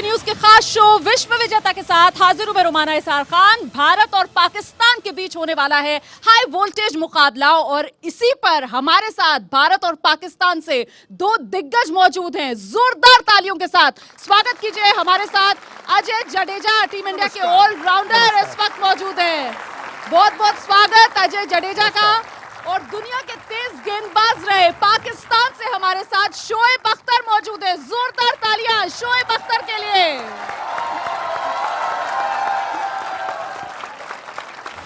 TV news के खास show विश्व विजेता के साथ हाजिर हूं मैं रुमाना इसार खान। भारत और पाकिस्तान के बीच होने वाला है हाई वोल्टेज मुकाबला और इसी पर हमारे साथ भारत और पाकिस्तान से दो दिग्गज मौजूद हैं। जोरदार तालियों के साथ स्वागत कीजिए हमारे साथ अजय जडेजा, टीम इंडिया के ऑलराउंडर इस वक्त मौजूद हैं। बहुत बहुत स्वागत अजय जडेजा का। और दुनिया के तेज गेंदबाज रहे पाकिस्तान से हमारे साथ शोएब अख्तर मौजूद है। जोरदार तालियां शोएब अख्तर के लिए।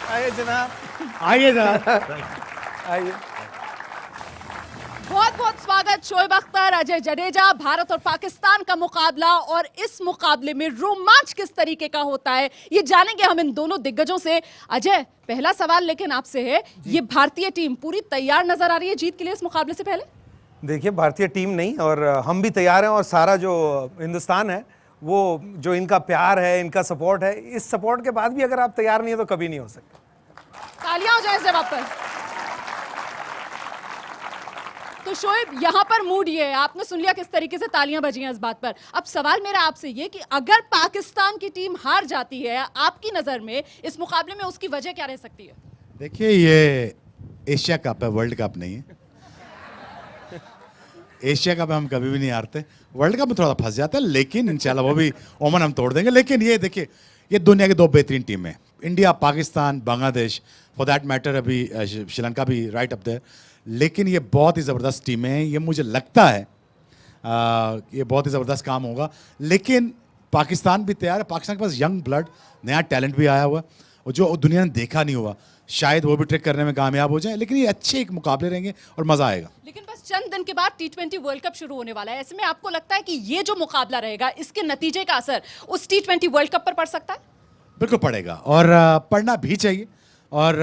आइए जनाब, आइए जनाब, आइए। बहुत बहुत स्वागत शोएब अख्तर, अजय जडेजा। भारत और पाकिस्तान का मुकाबला और इस मुकाबले में रोमांच किस तरीके का होता है ये जानेंगे हम इन दोनों दिग्गजों से। अजय, पहला सवाल लेकिन आपसे है, ये भारतीय टीम पूरी तैयार नजर आ रही है जीत के लिए इस मुकाबले से पहले? देखिए, भारतीय टीम नहीं और हम भी तैयार हैं और सारा जो हिंदुस्तान है वो जो इनका प्यार है, इनका सपोर्ट है, इस सपोर्ट के बाद भी अगर आप तैयार नहीं है तो कभी नहीं हो सकता। तालियां हो जाए इसे वापस। तो शोएब, यहाँ पर मूड ये है, आपने सुन लिया किस तरीके से तालियां बजी हैं इस बात पर। अब सवाल मेरा आपसे ये कि अगर पाकिस्तान की टीम हार जाती है आपकी नजर में इस मुकाबले में, उसकी वजह क्या रह सकती है? देखिए ये एशिया कप है, वर्ल्ड कप नहीं है। एशिया कप में हम कभी भी नहीं हारते, वर्ल्ड कप में थोड़ा फंस जाता है, लेकिन इंशाल्लाह वो भी ओमन हम तोड़ देंगे। लेकिन ये देखिए, ये दुनिया के दो बेहतरीन टीमें हैं, India, Pakistan, Bangladesh, for that matter अभी श्रीलंका भी राइट अप देयर। लेकिन ये बहुत ही ज़बरदस्त टीमें हैं, ये मुझे लगता है ये बहुत ही ज़बरदस्त काम होगा। लेकिन पाकिस्तान भी तैयार है, पाकिस्तान के पास यंग ब्लड, नया टैलेंट भी आया हुआ है और जो दुनिया ने देखा नहीं हुआ, शायद वो भी ट्रिक करने में कामयाब हो जाए। लेकिन ये अच्छे एक मुकाबले रहेंगे और मज़ा आएगा। लेकिन बस चंद दिन के बाद T20 वर्ल्ड कप शुरू होने वाला है, ऐसे में आपको लगता है कि ये जो मुकाबला रहेगा इसके नतीजे का असर उस T20 वर्ल्ड कप पर पड़ सकता है? बिल्कुल पड़ेगा और पढ़ना भी चाहिए और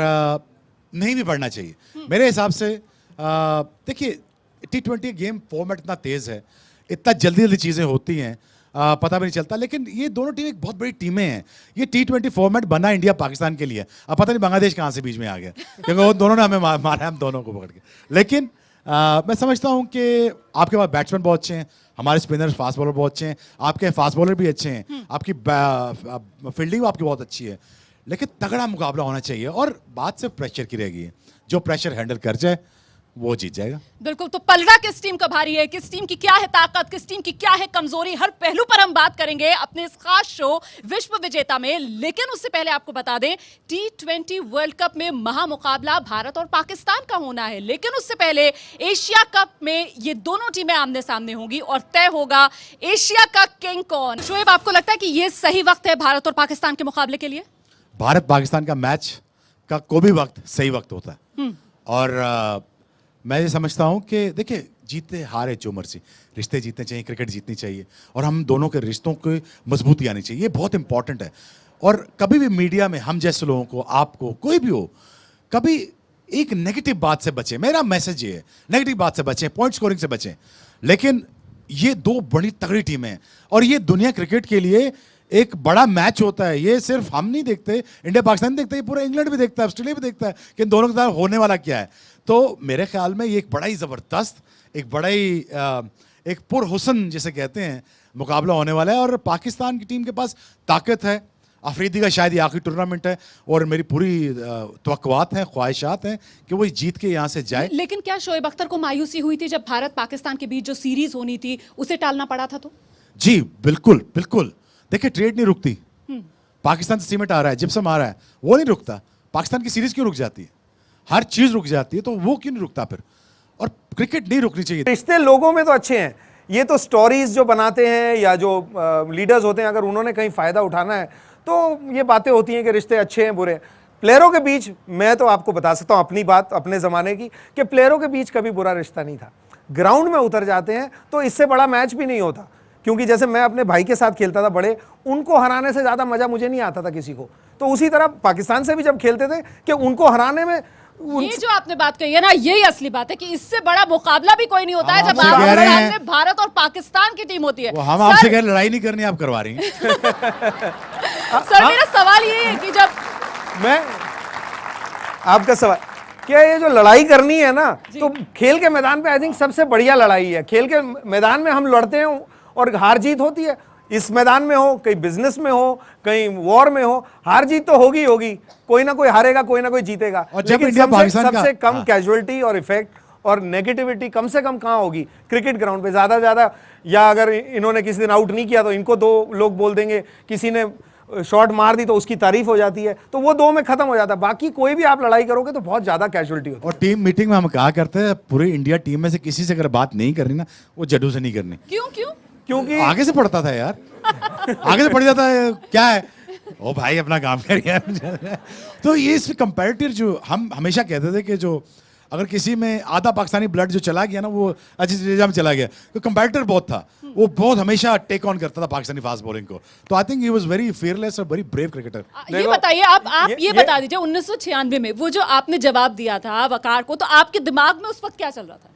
नहीं भी पढ़ना चाहिए मेरे हिसाब से। देखिए, T20 गेम फॉर्मेट इतना तेज है, इतना जल्दी जल्दी चीज़ें होती हैं, पता भी नहीं चलता। लेकिन ये दोनों टीम एक बहुत बड़ी टीमें हैं। ये T20 फॉर्मेट बना इंडिया पाकिस्तान के लिए, अब पता नहीं बांग्लादेश कहाँ से बीच में आ गया, क्योंकि वो दोनों ने हमें मारा, हम दोनों को पकड़ के। लेकिन मैं समझता हूँ कि आपके पास बैट्समैन बहुत अच्छे हैं, हमारे स्पिनर्स फास्ट बॉलर बहुत अच्छे हैं, आपके फास्ट बॉलर भी अच्छे हैं, आपकी फील्डिंग आपकी बहुत अच्छी है। लेकिन तगड़ा मुकाबला होना चाहिए और बात सिर्फ प्रेशर की रहेगी, जो प्रेशर हैंडल कर जाए वो जीत जाएगा। बिल्कुल। तो पलड़ा किस टीम का भारी है, किस टीम की क्या है ताकत, किस टीम की क्या है कमजोरी, हर पहलू पर हम बात करेंगे अपने इस खास शो विश्व विजेता में। लेकिन उससे पहले आपको बता दें, T20 वर्ल्ड कप में महामुकाबला भारत और पाकिस्तान का होना है। लेकिन उससे पहले एशिया कप में ये दोनों टीमें आमने सामने होंगी और तय होगा एशिया का किंग कौन। शोएब, आपको लगता है कि ये सही वक्त है भारत और पाकिस्तान के मुकाबले के लिए? भारत पाकिस्तान का मैच का कोई भी वक्त सही वक्त होता है और मैं ये समझता हूँ कि देखिए, जीते हारे जो मर्जी, रिश्ते जीतने चाहिए, क्रिकेट जीतनी चाहिए और हम दोनों के रिश्तों को मजबूती आनी चाहिए, ये बहुत इंपॉर्टेंट है। और कभी भी मीडिया में हम जैसे लोगों को, आपको, कोई भी हो, कभी एक नेगेटिव बात से बचें। मेरा मैसेज ये है, नेगेटिव बात से बचें, पॉइंट स्कोरिंग से बचें। लेकिन ये दो बड़ी तगड़ी टीमें हैं और ये दुनिया क्रिकेट के लिए एक बड़ा मैच होता है। ये सिर्फ हम नहीं देखते, इंडिया पाकिस्तान देखते हैं, पूरा इंग्लैंड भी देखता है, ऑस्ट्रेलिया भी देखता है कि इन दोनों के साथ होने वाला क्या है। तो मेरे ख्याल में ये एक बड़ा ही ज़बरदस्त, एक बड़ा ही एक पुरहुसन जिसे कहते हैं मुकाबला होने वाला है। और पाकिस्तान की टीम के पास ताकत है, अफरीदी का शायद ये आखिरी टूर्नामेंट है और मेरी पूरी तवक्कुआत हैं, ख्वाहिशात हैं कि वो जीत के यहाँ से जाए। लेकिन क्या शोएब अख्तर को मायूसी हुई थी जब भारत पाकिस्तान के बीच जो सीरीज होनी थी उसे टालना पड़ा था? तो जी बिल्कुल बिल्कुल। देखिए, ट्रेड नहीं रुकती, पाकिस्तान से सीमेंट आ रहा है, जिप्सम आ रहा है, वो नहीं रुकता। पाकिस्तान की सीरीज क्यों रुक जाती है? हर चीज रुक जाती है, तो वो क्यों नहीं रुकता फिर? और क्रिकेट नहीं रुकनी चाहिए। रिश्ते लोगों में तो अच्छे हैं, ये तो स्टोरीज जो बनाते हैं या जो लीडर्स होते हैं, अगर उन्होंने कहीं फायदा उठाना है तो ये बातें होती हैं कि रिश्ते अच्छे हैं बुरे। प्लेयरों के बीच मैं तो आपको बता सकता हूँ अपनी बात, अपने ज़माने की, कि प्लेयरों के बीच कभी बुरा रिश्ता नहीं था। ग्राउंड में उतर जाते हैं तो इससे बड़ा मैच भी नहीं होता, क्योंकि जैसे मैं अपने भाई के साथ खेलता था, बड़े, उनको हराने से ज़्यादा मज़ा मुझे नहीं आता था किसी को। तो उसी तरह पाकिस्तान से भी जब खेलते थे कि उनको हराने में ये जो आपने बात कही है ना, यही असली बात है कि इससे बड़ा मुकाबला भी कोई नहीं होता है जब सामने भारत और पाकिस्तान की टीम होती है। हम आपसे कह लड़ाई नहीं करनी, आप करवा रही हैं। सर, मेरा सवाल ये है कि जब मैं आपका सवाल क्या, ये जो लड़ाई करनी है ना, तो खेल के मैदान पे आई थिंक सबसे बढ़िया लड़ाई है। खेल के मैदान में हम लड़ते हैं और हार जीत होती है। इस मैदान में हो, कहीं बिजनेस में हो, कहीं वॉर में हो, हार जीत तो होगी होगी, कोई ना कोई हारेगा, कोई ना कोई जीतेगा। और जब लेकिन इंडिया पाकिस्तान सबसे का कम कैजुअलिटी और इफेक्ट और नेगेटिविटी कम से कम कहाँ होगी? क्रिकेट ग्राउंड पे ज्यादा ज्यादा, या अगर इन्होंने किसी दिन आउट नहीं किया तो इनको 2 लोग बोल देंगे, किसी ने शॉट मार दी तो उसकी तारीफ हो जाती है, तो वो 2 में खत्म हो जाता है। बाकी कोई भी आप लड़ाई करोगे तो बहुत ज्यादा कैजुअलिटी होती है। और टीम मीटिंग में हम कहा करते हैं पूरी इंडिया टीम में से किसी से अगर बात नहीं करनी ना, वो जड्डू से नहीं करनी। क्यों क्यों? क्योंकि आगे से पढ़ता था यार, आगे से पढ़ जाता है, क्या है ओ भाई अपना काम कर यार। तो ये इस कंपैरेटिव जो हम हमेशा कहते थे कि जो अगर किसी में आधा पाकिस्तानी ब्लड जो चला गया ना, वो अजीत जडेजा में चला गया, तो कंपैरेटर बहुत था, वो बहुत हमेशा टेक ऑन करता था पाकिस्तानी फास्ट बॉलिंग को। तो I think he was very fearless और वेरी ब्रेव क्रिकेटर। ये बताइए, आप ये बता दीजिए 1996 में वो जो आपने जवाब दिया था वकार को, तो आपके दिमाग में उस वक्त क्या चल रहा था?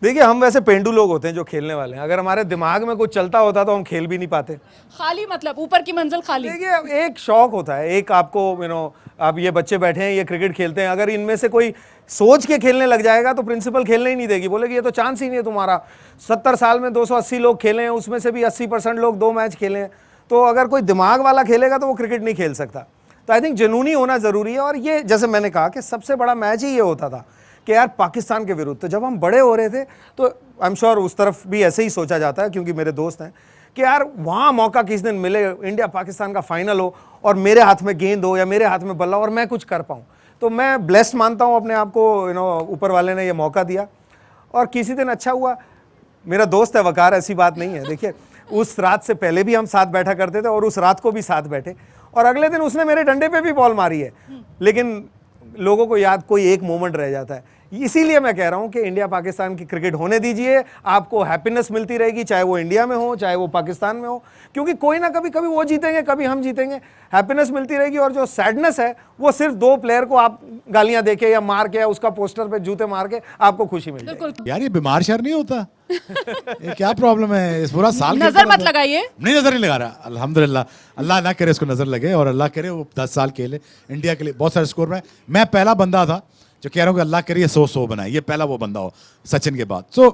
देखिए, हम वैसे पेंडू लोग होते हैं जो खेलने वाले हैं, अगर हमारे दिमाग में कुछ चलता होता तो हम खेल भी नहीं पाते। खाली मतलब ऊपर की मंजिल खाली। देखिए, एक शौक होता है, एक आपको आप ये बच्चे बैठे हैं, ये क्रिकेट खेलते हैं, अगर इनमें से कोई सोच के खेलने लग जाएगा तो प्रिंसिपल खेलने ही नहीं देगी, बोलेगी ये तो चांस ही नहीं है तुम्हारा। 70 साल में 280 लोग खेले हैं, उसमें से भी 80% लोग 2 मैच खेले हैं, तो अगर कोई दिमाग वाला खेलेगा तो वो क्रिकेट नहीं खेल सकता। तो आई थिंक जुनूनी होना जरूरी है। और ये जैसे मैंने कहा कि सबसे बड़ा मैच ही ये होता था कि यार पाकिस्तान के विरुद्ध। तो जब हम बड़े हो रहे थे तो आई एम श्योर उस तरफ भी ऐसे ही सोचा जाता है, क्योंकि मेरे दोस्त हैं, कि यार वहाँ मौका किस दिन मिले, इंडिया पाकिस्तान का फाइनल हो और मेरे हाथ में गेंद हो या मेरे हाथ में बल्ला और मैं कुछ कर पाऊँ। तो मैं ब्लेस्ड मानता हूँ अपने आप को, ऊपर वाले ने ये मौका दिया। और किसी दिन अच्छा हुआ, मेरा दोस्त है वकार, ऐसी बात नहीं है। देखिए, उस रात से पहले भी हम साथ बैठा करते थे और उस रात को भी साथ बैठे, और अगले दिन उसने मेरे डंडे पे भी बॉल मारी है। लेकिन लोगों को याद कोई एक मोमेंट रह जाता है। इसीलिए मैं कह रहा हूं कि इंडिया पाकिस्तान की क्रिकेट होने दीजिए, आपको हैप्पीनेस मिलती रहेगी, चाहे वो इंडिया में हो चाहे वो पाकिस्तान में हो, क्योंकि कोई ना कभी वो जीतेंगे, कभी हम जीतेंगे, हैप्पीनेस मिलती रहेगी। और जो सैडनेस है वो सिर्फ 2 प्लेयर को आप गालियां देके या मार के या उसका पोस्टर पे जूते मार के आपको खुशी मिल जाएगी। यार ये बीमार शहर नहीं होता। ये क्या प्रॉब्लम है? इस पूरा साल नजर मत लगाइए। नहीं, नजर नहीं लगा रहा, अल्हम्दुलिल्लाह। अल्लाह ना करे इसको नजर लगे, और अल्लाह करे वो 10 साल खेले इंडिया के लिए, बहुत सारे स्कोर में। मैं पहला बंदा था जो कह रहा हूँ कि अल्लाह करे 100 बनाए, ये पहला वो बंदा हो सचिन के बाद। सो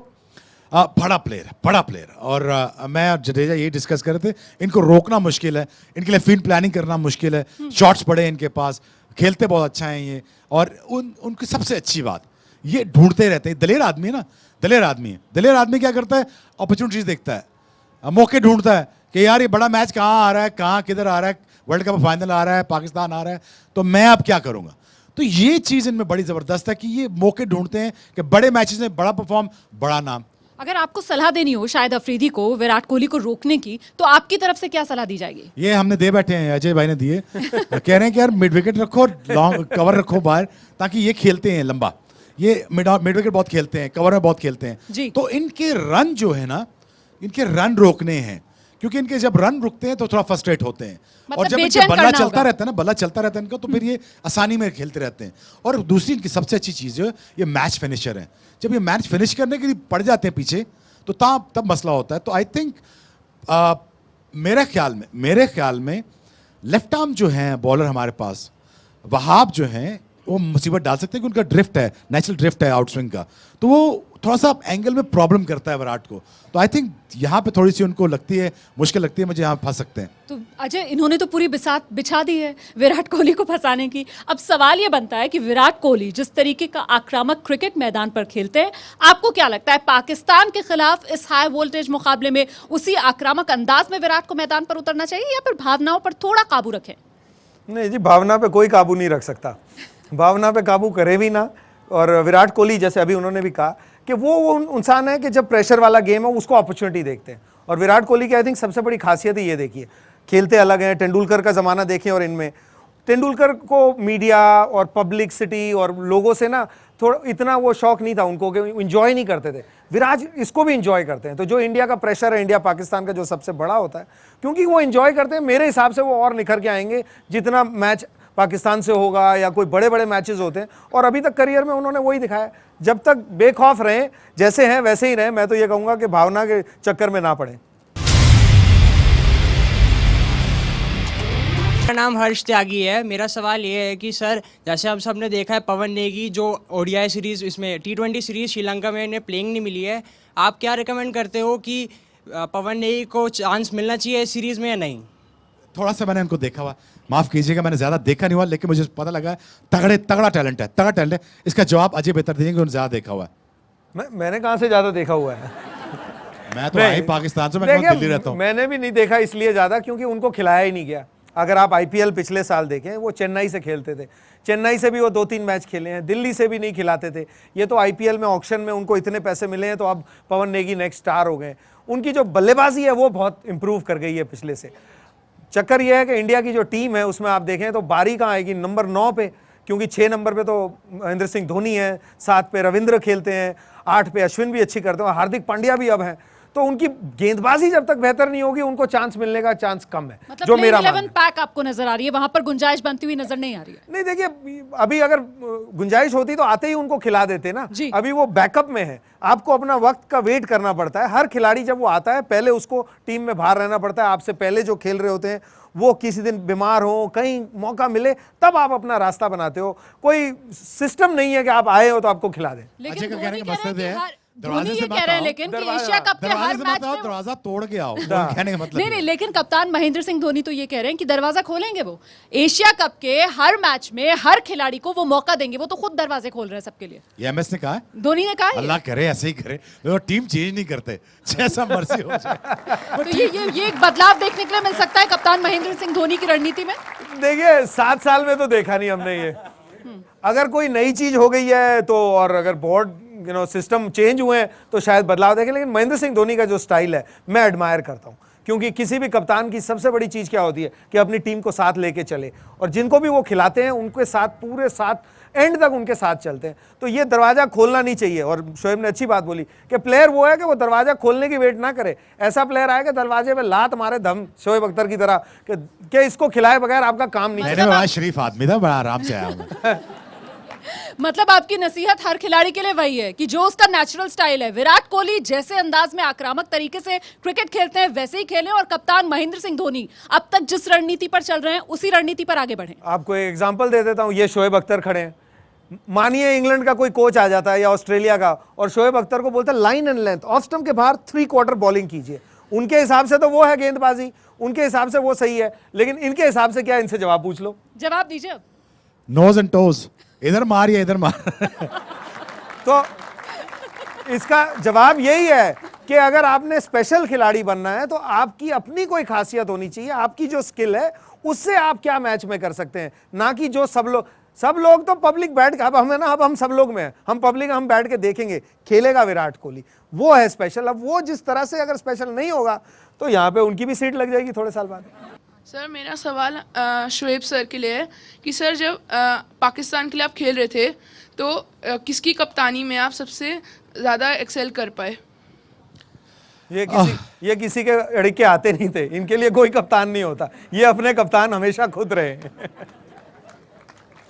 बड़ा प्लेयर। और मैं और जडेजा यही डिस्कस कर रहे थे, इनको रोकना मुश्किल है, इनके लिए फील्ड प्लानिंग करना मुश्किल है, शॉट्स बड़े इनके पास, खेलते बहुत अच्छा है ये। और उनकी सबसे अच्छी बात, ये ढूंढते रहते हैं, दलेर आदमी है ना, दलेर आदमी क्या करता है? अपॉर्चुनिटीज देखता है, मौके ढूंढता है कि यार ये बड़ा मैच कहाँ आ रहा है, कहाँ किधर आ रहा है, वर्ल्ड कप फाइनल आ रहा है, पाकिस्तान आ रहा है, तो मैं अब क्या करूंगा। तो ये चीज इनमें बड़ी जबरदस्त है कि ये मौके ढूंढते हैं कि बड़े मैचेस में बड़ा परफॉर्म, बड़ा नाम। अगर आपको सलाह देनी हो शायद अफरीदी को विराट कोहली को रोकने की, तो आपकी तरफ से क्या सलाह दी जाएगी? ये हमने दे बैठे हैं, अजय भाई ने दिए। कह रहे हैं कि यार मिड विकेट रखो, लॉन्ग कवर रखो बाहर, ताकि ये खेलते हैं लंबा, ये मिड विकेट बहुत खेलते हैं, कवर में बहुत खेलते हैं। तो इनके रन जो है ना, इनके रन रोकने हैं, क्योंकि इनके जब रन रुकते हैं तो थोड़ा फ्रस्ट्रेट होते हैं। मतलब और जब इनके बल्ला चलता रहता है ना, बल्ला चलता रहता है इनका, तो फिर ये आसानी में खेलते रहते हैं। और दूसरी इनकी सबसे अच्छी चीज है, ये मैच फिनिशर है। जब ये मैच फिनिश करने के लिए पड़ जाते हैं पीछे, तो तब मसला होता है। तो आई थिंक मेरे ख्याल में लेफ्ट आर्म जो है बॉलर हमारे पास, वहाब जो हैं, वो मुसीबत डाल सकते हैं कि उनका ड्रिफ्ट है, नेचुरल ड्रिफ्ट है आउट स्विंग का, तो वो थोड़ा सा एंगल में प्रॉब्लम करता है विराट को। तो आई थिंक यहाँ पे थोड़ी सी उनको लगती है, मुश्किल लगती है, मुझे यहाँ फंस सकते हैं। तो अजय, इन्होंने तो पूरी बिसात बिछा दी है विराट कोहली को फंसाने की। अब सवाल ये बनता है कि विराट कोहली जिस तरीके का आक्रामक क्रिकेट मैदान पर खेलते हैं, आपको क्या लगता है पाकिस्तान के खिलाफ इस हाई वोल्टेज मुकाबले में उसी आक्रामक अंदाज में विराट को मैदान पर उतरना चाहिए, या फिर भावनाओं पर थोड़ा काबू रखें? नहीं जी, भावना पे कोई काबू नहीं रख सकता, भावना पे काबू करे भी ना। और विराट कोहली, जैसे अभी उन्होंने भी कहा कि वो इंसान है कि जब प्रेशर वाला गेम है उसको अपॉर्चुनिटी देखते हैं। और विराट कोहली की आई थिंक सबसे बड़ी खासियत ही ये देखिए, खेलते अलग हैं। तेंदुलकर का ज़माना देखें, और इनमें तेंदुलकर को मीडिया और पब्लिसिटी और लोगों से ना थोड़ा इतना वो शौक नहीं था उनको, कि इंजॉय नहीं करते थे। विराट इसको भी इंजॉय करते हैं। तो जो इंडिया का प्रेशर है, इंडिया पाकिस्तान का जो सबसे बड़ा होता है, क्योंकि वो इंजॉय करते हैं, मेरे हिसाब से वो और निखर के आएंगे जितना मैच पाकिस्तान से होगा या कोई बड़े बड़े मैचेस होते हैं। और अभी तक करियर में उन्होंने वही दिखाया, जब तक बेखौफ रहें, जैसे हैं वैसे ही रहें। मैं तो ये कहूँगा कि भावना के चक्कर में ना पड़ें। मेरा नाम हर्ष त्यागी है। मेरा सवाल ये है कि सर, जैसे हम सब ने देखा है पवन नेगी जो ओडीआई सीरीज़, इसमें T20 सीरीज़ श्रीलंका में इन्हें प्लेइंग नहीं मिली है, आप क्या रिकमेंड करते हो कि पवन नेगी को चांस मिलना चाहिए इस सीरीज में या नहीं? थोड़ा सा मैंने इनको देखा हुआ, माफ कीजिएगा मैंने ज्यादा देखा नहीं हुआ, लेकिन मुझे पता लगा है तगड़ा टैलेंट है, तगड़ा टैलेंट है। इसका जवाब अजय बेहतर देंगे, उन्होंने ज्यादा देखा हुआ है। मैंने कहाँ से ज्यादा देखा हुआ है? मैं तो आई पाकिस्तान से, मैं दिल्ली रहता हूँ। मैंने भी नहीं देखा इसलिए ज्यादा क्योंकि उनको खिलाया ही नहीं गया। अगर आप आईपीएल पिछले साल देखें, वो चेन्नई से खेलते थे, चेन्नई से भी वो 2-3 मैच खेले हैं, दिल्ली से भी नहीं खिलाते थे। ये तो आईपीएल में ऑक्शन में उनको इतने पैसे मिले हैं तो अब पवन नेगी नेक्स्ट स्टार हो गए। उनकी जो बल्लेबाजी है वो बहुत इंप्रूव कर गई है पिछले से। चक्कर ये है कि इंडिया की जो टीम है उसमें आप देखें तो बारी कहाँ आएगी नंबर 9 पे, क्योंकि 6 नंबर पे तो महेंद्र सिंह धोनी है, 7 पे रविंद्र खेलते हैं, 8 पे अश्विन भी अच्छी करते हैं, हार्दिक पांड्या भी अब हैं। तो उनकी गेंदबाजी जब तक बेहतर नहीं होगी उनको चांस मिलने का चांस कम है। मतलब जो मेरा 11 पैक आपको नजर आ रही है, वहां पर गुंजाइश बनती हुई नजर नहीं आ रही है? नहीं, देखिए अभी अगर गुंजाइश होती तो आते ही उनको खिला देते ना। जी। अभी वो बैकअप में है, आपको अपना वक्त का वेट करना पड़ता है। हर खिलाड़ी जब वो आता है पहले उसको टीम में बाहर रहना पड़ता है। आपसे पहले जो खेल रहे होते हैं वो किसी दिन बीमार हो, कहीं मौका मिले तब आप अपना रास्ता बनाते हो। कोई सिस्टम नहीं है कि आप आए हो तो आपको खिला दें। लेकिन अजय का धोनी कहने का कह रहे हैं मकसद कि है हर- दरवाजे धोनी से ये मत कह रहे हैं आओ, लेकिन कि दरवाजा- एशिया कप के दरवाजे हर से मैच मत आओ, में दरवाजा तोड़ के आओ। कहने का मतलब नहीं, लेकिन कप्तान महेंद्र सिंह धोनी तो ये कह रहे हैं कि दरवाजा खोलेंगे वो। एशिया कप के हर मैच में हर खिलाड़ी को वो मौका देंगे, वो तो खुद दरवाजे खोल रहे हैं सबके लिए। ये एमएस ने कहा है, धोनी ने कहा है। अल्लाह करे ऐसे ही करे, वो टीम चेंज नहीं करते, जैसा मर्जी हो जाए। तो ये एक बदलाव देखने के लिए मिल सकता है कप्तान महेंद्र सिंह धोनी की रणनीति में। देखिए 7 साल में तो देखा नहीं हमने ये। अगर कोई नई चीज हो गई है तो, और अगर बोर्ड सिस्टम चेंज हुए हैं तो शायद बदलाव देखें। लेकिन महेंद्र सिंह धोनी का जो स्टाइल है मैं एडमायर करता हूं, क्योंकि किसी भी कप्तान की सबसे बड़ी चीज क्या होती है कि अपनी टीम को साथ लेके चले, और जिनको भी वो खिलाते हैं उनके साथ पूरे साथ एंड तक उनके साथ चलते हैं। तो ये दरवाजा खोलना नहीं चाहिए। और शोएब ने अच्छी बात बोली कि प्लेयर वो है कि वो दरवाजा खोलने की वेट ना करे। ऐसा प्लेयर आएगा दरवाजे में लात मारे धम, शोएब अख्तर की तरह कि इसको खिलाए बगैर आपका काम नहीं मैंने बड़ा शरीफ आदमी था, बड़ा आराम से आया हूँ। मतलब आपकी नसीहत हर खिलाड़ी के लिए वही है कि जो उसका नेचुरल स्टाइल है, विराट कोहली जैसे अंदाज में आक्रामक तरीके से क्रिकेट खेलते हैं वैसे ही खेलें, और कप्तान महेंद्र सिंह धोनी अब तक जिस रणनीति पर चल रहे हैं उसी रणनीति पर आगे बढ़ें। आपको एक एग्जांपल दे देता हूं। ये शोएब अख्तर खड़े हैं, मानिए इंग्लैंड का कोई कोच आ जाता है या ऑस्ट्रेलिया का, और शोएब अख्तर को बोलता है line and length, off stump के बाहर 3/4 बॉलिंग कीजिए। उनके हिसाब से तो वो है गेंदबाजी, उनके हिसाब से वो सही है, लेकिन इनके हिसाब से क्या, इनसे जवाब पूछ लो। जवाब दीजिए अब। नोज एंड टोज, इधर मार या इधर मार। तो इसका जवाब यही है कि अगर आपने स्पेशल खिलाड़ी बनना है तो आपकी अपनी कोई खासियत होनी चाहिए। आपकी जो स्किल है उससे आप क्या मैच में कर सकते हैं, ना कि जो सब लोग तो पब्लिक बैठ के, अब हम है ना, अब हम सब लोग में हैं, हम पब्लिक हम बैठ के देखेंगे खेलेगा विराट कोहली, वो है स्पेशल। अब वो जिस तरह से अगर स्पेशल नहीं होगा तो यहाँ पे उनकी भी सीट लग जाएगी थोड़े साल बाद। सर मेरा सवाल शोएब सर के लिए है कि सर जब पाकिस्तान के लिए आप खेल रहे थे तो किसकी कप्तानी में आप सबसे ज़्यादा एक्सेल कर पाए? ये किसी के अड़के आते नहीं थे, इनके लिए कोई कप्तान नहीं होता, ये अपने कप्तान हमेशा खुद रहे।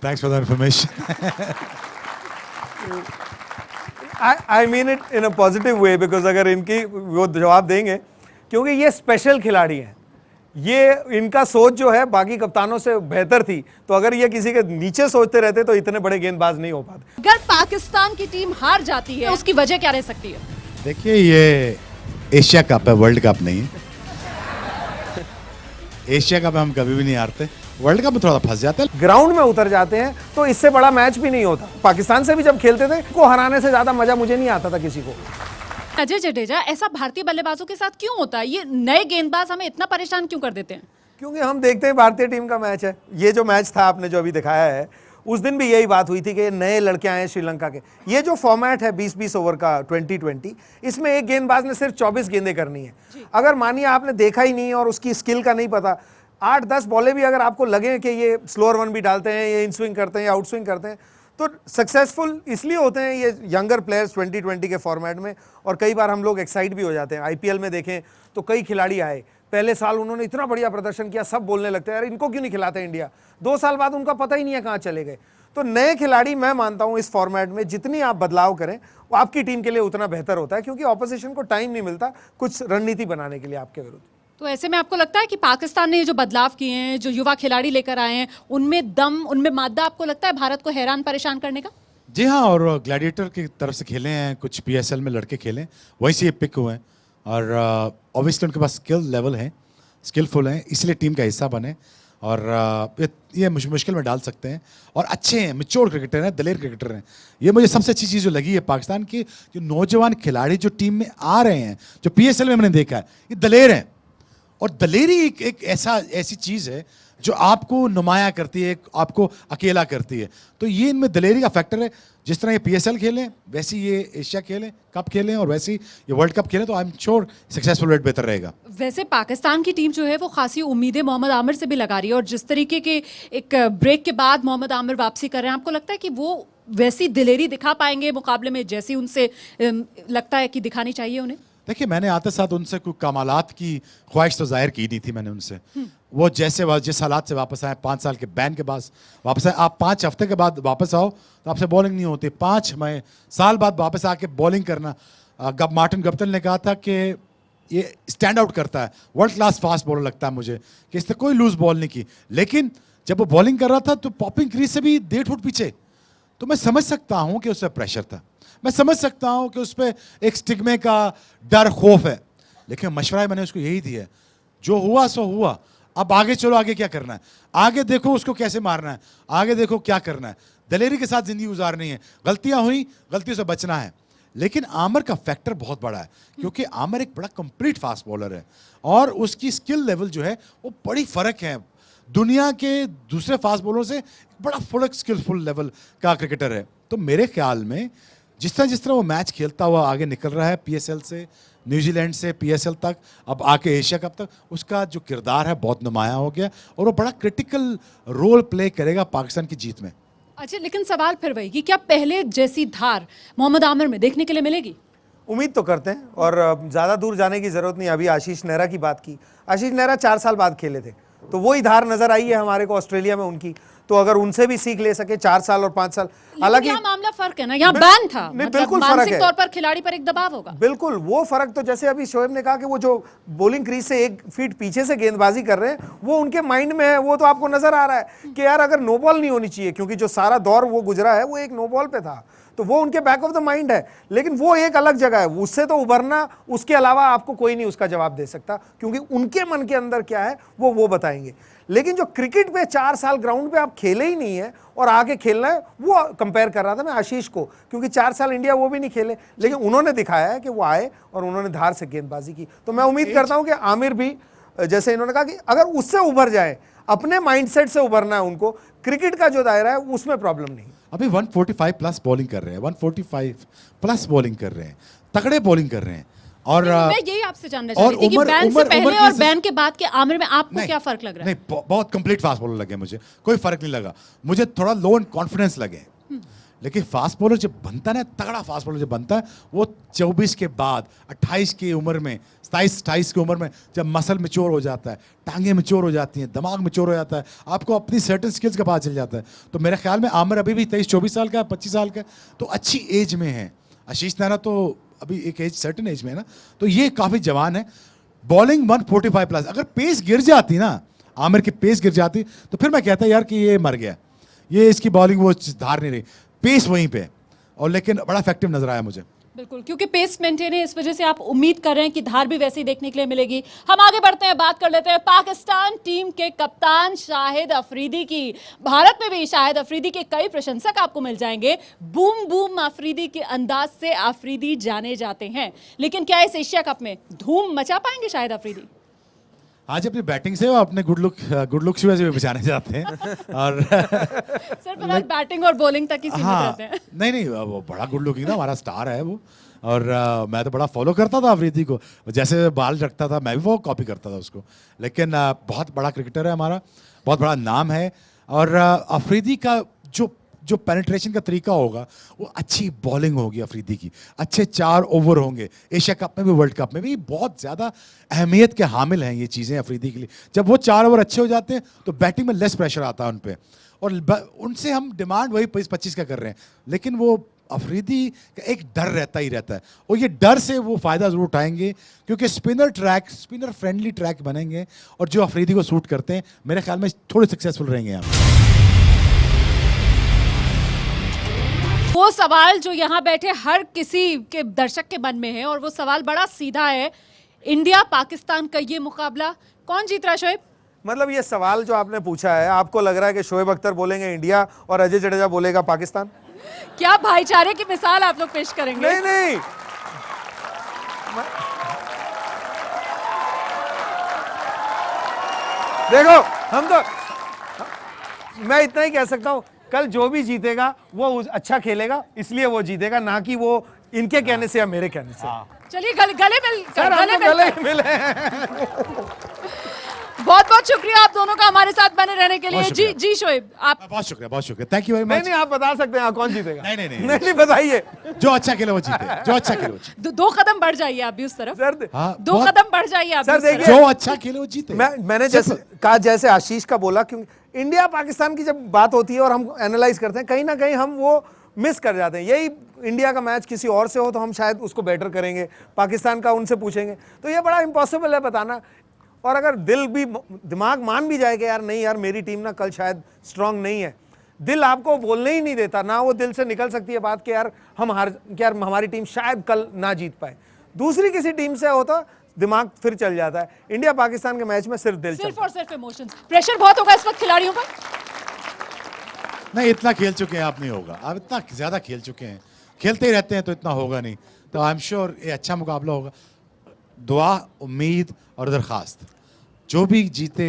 Thanks for the information. I mean it in a positive way, because अगर इनकी वो जवाब देंगे, क्योंकि ये स्पेशल खिलाड़ी हैं, ये इनका सोच जो है बाकी कप्तानों से बेहतर थी, तो अगर ये किसी के नीचे सोचते रहते तो इतने बड़े गेंदबाज नहीं हो पाते। अगर पाकिस्तान की टीम हार जाती है उसकी वजह क्या रह सकती है? देखिए ये एशिया कप है, वर्ल्ड कप नहीं है। एशिया कप में हम कभी भी नहीं हारते, वर्ल्ड कप में थोड़ा फंस जाते हैं। ग्राउंड में उतर जाते हैं तो इससे बड़ा मैच भी नहीं होता। पाकिस्तान से भी जब खेलते थे को हराने से ज्यादा मजा मुझे नहीं आता था किसी को। अजय जडेजा, ऐसा भारतीय बल्लेबाजों के साथ क्यों होता है? ये नए गेंदबाज हमें इतना परेशान क्यों कर देते हैं? क्योंकि हम देखते हैं भारतीय टीम का मैच है। ये जो मैच था आपने जो अभी दिखाया है, उस दिन भी यही बात हुई थी कि नए लड़के आए हैं श्रीलंका के। ये जो फॉर्मेट है 20-20 ओवर का 20-20, इसमें एक गेंदबाज ने सिर्फ 24 गेंदें करनी है। अगर मानिए आपने देखा ही नहीं और उसकी स्किल का नहीं पता, 8-10 बॉलें भी अगर आपको लगे कि ये स्लोअर वन भी डालते हैं, ये इन स्विंग करते हैं या आउट स्विंग करते हैं, तो सक्सेसफुल इसलिए होते हैं ये यंगर प्लेयर्स 2020 के फॉर्मेट में। और कई बार हम लोग एक्साइट भी हो जाते हैं। आईपीएल में देखें तो कई खिलाड़ी आए, पहले साल उन्होंने इतना बढ़िया प्रदर्शन किया, सब बोलने लगते हैं यार इनको क्यों नहीं खिलाते इंडिया। 2 साल बाद उनका पता ही नहीं है कहाँ चले गए। तो नए खिलाड़ी मैं मानता हूँ इस फॉर्मेट में जितनी आप बदलाव करें वो आपकी टीम के लिए उतना बेहतर होता है, क्योंकि ऑपोजिशन को टाइम नहीं मिलता कुछ रणनीति बनाने के लिए आपके विरुद्ध। तो ऐसे में आपको लगता है कि पाकिस्तान ने ये जो बदलाव किए हैं, जो युवा खिलाड़ी लेकर आए हैं, उनमें दम, उनमें मादा आपको लगता है भारत को हैरान परेशान करने का? जी हाँ, और ग्लैडिएटर की तरफ से खेले हैं, कुछ पीएसएल में लड़के खेले, वहीं से ये पिक हुए हैं। और ऑब्वियसली उनके पास स्किल लेवल है, स्किलफुल हैं, इसलिए टीम का हिस्सा बने और ये मुश्किल में डाल सकते हैं और अच्छे हैं, मैच्योर क्रिकेटर हैं, दलेर क्रिकेटर हैं। ये मुझे सबसे अच्छी चीज़ जो लगी है पाकिस्तान की, जो नौजवान खिलाड़ी जो टीम में आ रहे हैं, जो PSL में मैंने देखा है, ये दलेर हैं। और दलेरी एक ऐसी चीज़ है जो आपको नुमाया करती है, आपको अकेला करती है। तो ये इनमें दलेरी का फैक्टर है। जिस तरह ये PSL खेलें, वैसे ये एशिया खेलें, कप खेलें और वैसे ही ये वर्ल्ड कप खेलें, तो I am sure successful rate बेहतर रहेगा। वैसे पाकिस्तान की टीम जो है वो खासी उम्मीदें मोहम्मद आमिर से भी लगा रही है, और जिस तरीके के एक ब्रेक के बाद मोहम्मद आमिर वापसी कर रहे हैं, आपको लगता है कि वो वैसी दिलेरी दिखा पाएंगे मुकाबले में जैसी उनसे लगता है कि दिखानी चाहिए उन्हें? देखिए, मैंने आते साथ उनसे कोई कमालात की ख्वाहिश तो जाहिर की नहीं थी मैंने उनसे। वो जिस हालात से वापस आए, 5 साल के बैन के बाद वापस आए, आप 5 हफ्ते के बाद वापस आओ तो आपसे बॉलिंग नहीं होती। 5 साल बाद वापस आके बॉलिंग करना, मार्टिन गप्टिल ने कहा था कि ये स्टैंड आउट करता है, वर्ल्ड क्लास फास्ट बॉलर लगता है मुझे, कि इसने कोई लूज बॉल नहीं की। लेकिन जब वो बॉलिंग कर रहा था तो पॉपिंग क्रीज से भी 1.5 फुट पीछे। तो मैं समझ सकता हूँ कि उससे प्रेशर था, मैं समझ सकता हूँ कि उस पर एक स्टिग्मे का डर, खौफ है। लेकिन मशवरा मैंने उसको यही दिया है, जो हुआ सो हुआ, अब आगे चलो, आगे क्या करना है, आगे देखो उसको कैसे मारना है, आगे देखो क्या करना है। दलेरी के साथ जिंदगी गुजारनी है, गलतियां हुई, गलतियों से बचना है। लेकिन आमिर का फैक्टर बहुत बड़ा है, क्योंकि आमिर एक बड़ा कंप्लीट फास्ट बॉलर है और उसकी स्किल लेवल जो है वो बड़ी फ़र्क है दुनिया के दूसरे फास्ट बॉलरों से, बड़ा फुल स्किलफुल लेवल का क्रिकेटर है। तो मेरे ख्याल में जिस तरह वो मैच खेलता हुआ आगे निकल रहा है, PSL से न्यूजीलैंड से PSL तक, अब आके एशिया कप तक, उसका जो किरदार है बहुत नुमाया हो गया और वो बड़ा क्रिटिकल रोल प्ले करेगा पाकिस्तान की जीत में। अच्छा, लेकिन सवाल फिर वही कि क्या पहले जैसी धार मोहम्मद आमिर में देखने के लिए मिलेगी? उम्मीद तो करते हैं, और ज़्यादा दूर जाने की ज़रूरत नहीं। अभी आशीष नेहरा की बात की, आशीष नेहरा 4 साल बाद खेले थे, तो वही धार नज़र आई है हमारे को ऑस्ट्रेलिया में उनकी। तो अगर उनसे भी सीख ले सके 4 साल और 5 साल, हालांकि यहाँ मामला फर्क है ना, यहाँ बैन था, नहीं, मतलब बिल्कुल फर्क मानसिक है। तौर पर खिलाड़ी पर एक दबाव होगा। बिल्कुल वो फर्क तो, जैसे अभी शोएब ने कहा कि वो जो बॉलिंग क्रीज से 1 फीट पीछे से गेंदबाजी कर रहे हैं, वो उनके माइंड में है। वो तो आपको नजर आ रहा है कि यार अगर नो बॉल नहीं होनी चाहिए, क्योंकि जो सारा दौर वो गुजरा है वो एक नो बॉल पे था, तो वो उनके बैक ऑफ द माइंड है। लेकिन वो एक अलग जगह है, उससे तो उभरना, उसके अलावा आपको कोई नहीं उसका जवाब दे सकता, क्योंकि उनके मन के अंदर क्या है वो बताएंगे। लेकिन जो क्रिकेट पे 4 साल ग्राउंड पे आप खेले ही नहीं है और आगे खेलना है, वो कंपेयर कर रहा था मैं आशीष को, क्योंकि 4 साल इंडिया वो भी नहीं खेले, लेकिन उन्होंने दिखाया है कि वो आए और उन्होंने धार से गेंदबाजी की। तो मैं उम्मीद करता हूं कि आमिर भी, जैसे इन्होंने कहा कि अगर उससे उभर जाए, अपने माइंडसेट से उभरना है उनको, क्रिकेट का जो दायरा है उसमें प्रॉब्लम नहीं। अभी 145 प्लस बॉलिंग कर रहे हैं, 145 प्लस बॉलिंग कर रहे हैं, तगड़े बॉलिंग कर रहे हैं। और मैं यही आपसे जानना चाहती थी कि बैन से पहले और बैन के बाद के आमिर में आपको क्या फर्क लग रहा है? नहीं, बहुत कंप्लीट फास्ट बॉलर लगे मुझे, कोई फर्क नहीं लगा मुझे, थोड़ा लो इन कॉन्फिडेंस लगे। लेकिन फास्ट बॉलर जब बनता है ना, तगड़ा फास्ट बॉलर जब बनता है, वो 24 के बाद, 28 की उम्र में, 27-28 की उम्र में, जब मसल मैच्योर हो जाता है, टांगें मैच्योर हो जाती हैं, दिमाग मैच्योर हो जाता है, आपको अपनी सर्टेन स्किल्स का पता चल जाता है। तो मेरे ख्याल में आमिर अभी भी 23-24 साल का, 25 साल का, तो अच्छी एज में है। आशीष नेहरा तो अभी एक एज, सर्टेन एज में है ना, तो ये काफ़ी जवान है। बॉलिंग 145 प्लस, अगर पेस गिर जाती ना, आमिर की पेस गिर जाती, तो फिर मैं कहता यार कि ये मर गया, ये इसकी बॉलिंग वो धार नहीं रही, पेस वहीं पे। और लेकिन बड़ा इफेक्टिव नजर आया मुझे। बिल्कुल, क्योंकि पेस मेंटेन है, इस वजह से आप उम्मीद कर रहे हैं कि धार भी वैसे ही देखने के लिए मिलेगी। हम आगे बढ़ते हैं, बात कर लेते हैं पाकिस्तान टीम के कप्तान शाहिद अफरीदी की। भारत में भी शाहिद अफरीदी के कई प्रशंसक आपको मिल जाएंगे। बूम बूम अफरीदी के अंदाज से अफरीदी जाने जाते हैं, लेकिन क्या इस एशिया कप में धूम मचा पाएंगे शाहिद अफरीदी? आज अपनी बैटिंग से वो अपने गुड लुक से भी बचाने जाते हैं और सिर्फ बैटिंग और बॉलिंग तक ही सीमित रहते हैं। नहीं, वो बड़ा गुड लुकिंग था, हमारा स्टार है वो। और मैं तो बड़ा फॉलो करता था अफरीदी को, जैसे बाल रखता था मैं भी वो कॉपी करता था उसको। लेकिन बहुत बड़ा क्रिकेटर है हमारा, बहुत बड़ा नाम है। और अफरीदी का जो पेनिट्रेशन का तरीका होगा, वो अच्छी बॉलिंग होगी अफरीदी की, अच्छे 4 ओवर होंगे, एशिया कप में भी वर्ल्ड कप में भी बहुत ज़्यादा अहमियत के हामिल हैं ये चीज़ें अफरीदी के लिए। जब वो 4 ओवर अच्छे हो जाते हैं तो बैटिंग में लेस प्रेशर आता है उन पर, और उनसे हम डिमांड वही 25 का कर रहे हैं। लेकिन वो अफरीदी का एक डर रहता ही रहता है, और ये डर से वो फ़ायदा ज़रूर उठाएंगे, क्योंकि स्पिनर फ्रेंडली ट्रैक बनेंगे, और जो अफरीदी को सूट करते हैं मेरे ख्याल में थोड़े सक्सेसफुल रहेंगे यहाँ। वो सवाल जो यहाँ बैठे हर किसी के दर्शक के मन में है, और वो सवाल बड़ा सीधा है इंडिया पाकिस्तान का ये मुकाबला कौन जीत रहा है शोएब? मतलब ये सवाल जो आपने पूछा है, आपको लग रहा है कि शोएब अख्तर बोलेंगे इंडिया और अजय जडेजा बोलेगा पाकिस्तान? क्या भाईचारे की मिसाल आप लोग पेश करेंगे? नहीं नहीं, देखो हम तो, मैं इतना ही कह सकता हूं, कल जो भी जीतेगा वो अच्छा खेलेगा, इसलिए वो जीतेगा, ना कि वो इनके कहने से या मेरे कहने से। चलिए गले मिल सर हम तो गले मिले बहुत बहुत शुक्रिया आप दोनों का हमारे साथ बने रहने के लिए। बहुत जी शुक्रिया। जी शोएब, आप बहुत शुक्रिया, थैंक यू वेरी नहीं मच। नहीं, आप बता सकते हैं कौन जीतेगा? नहीं, बताइए जो अच्छा खेले वो जीते, जो अच्छा खेले वो जीते। दो कदम बढ़ जाइए आप भी उस तरफ, सर। हाँ, दो कदम बढ़ जाइए आप भी सर उस तरफ। देखिए, जो अच्छा खेले वो जीते। मैंने जैसे कहा, जैसे आशीष का बोला, क्योंकि इंडिया पाकिस्तान की जब बात होती है और हम एनालाइज करते हैं, कहीं ना कहीं हम वो मिस कर जाते हैं। यही इंडिया का मैच किसी और से हो तो हम शायद उसको बेटर करेंगे, पाकिस्तान का उनसे पूछेंगे, तो ये बड़ा इम्पॉसिबल है बताना। और अगर दिल भी, दिमाग मान भी जाएगा यार नहीं यार मेरी टीम ना कल शायद स्ट्रांग नहीं है, दिल आपको बोलने ही नहीं देता ना, वो दिल से निकल सकती है बात कि यार हमारी टीम शायद कल ना जीत पाए, दूसरी किसी टीम से होता दिमाग फिर चल जाता है। इंडिया पाकिस्तान के मैच में सिर्फ दिल सिर्फ चलता और सिर्फ इमोशंस। प्रेशर बहुत होगा इस वक्त खिलाड़ियों पर? नहीं, इतना खेल चुके हैं आप, नहीं होगा। आप इतना ज्यादा खेल चुके हैं, खेलते ही रहते हैं तो इतना होगा नहीं। तो आई एम श्योर ये अच्छा मुकाबला होगा। दुआ, उम्मीद और दरखास्त, जो भी जीते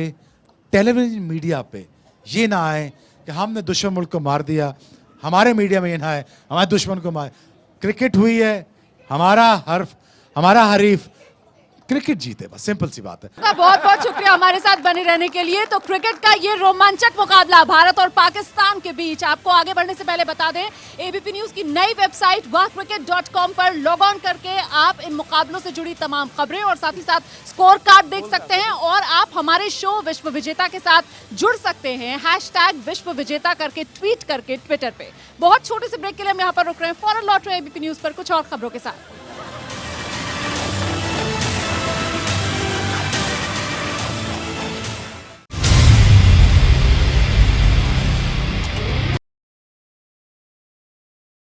टेलीविजन मीडिया पे ये ना आए कि हमने दुश्मन मुल्क को मार दिया, हमारे मीडिया में ये ना आए हमारे दुश्मन को मार। क्रिकेट हुई है, हमारा हरीफ क्रिकेट जीते, बस सिंपल सी बात है। का बहुत बहुत शुक्रिया हमारे साथ बने रहने के लिए। तो क्रिकेट का ये रोमांचक मुकाबला भारत और पाकिस्तान के बीच, आपको आगे बढ़ने से पहले बता दें, एबीपी न्यूज की नई वेबसाइट wahcricket.com पर लॉग ऑन करके आप इन मुकाबलों से जुड़ी तमाम खबरें और साथ ही साथ स्कोर कार्ड देख सकते हैं, और आप हमारे शो विश्व विजेता के साथ जुड़ सकते हैं #विश्व विजेता करके ट्वीट करके ट्विटर पे। बहुत छोटे से ब्रेक के लिए हम यहाँ पर रुक रहे हैं, फौरन लौट रहे हैं एबीपी न्यूज पर कुछ और खबरों के साथ।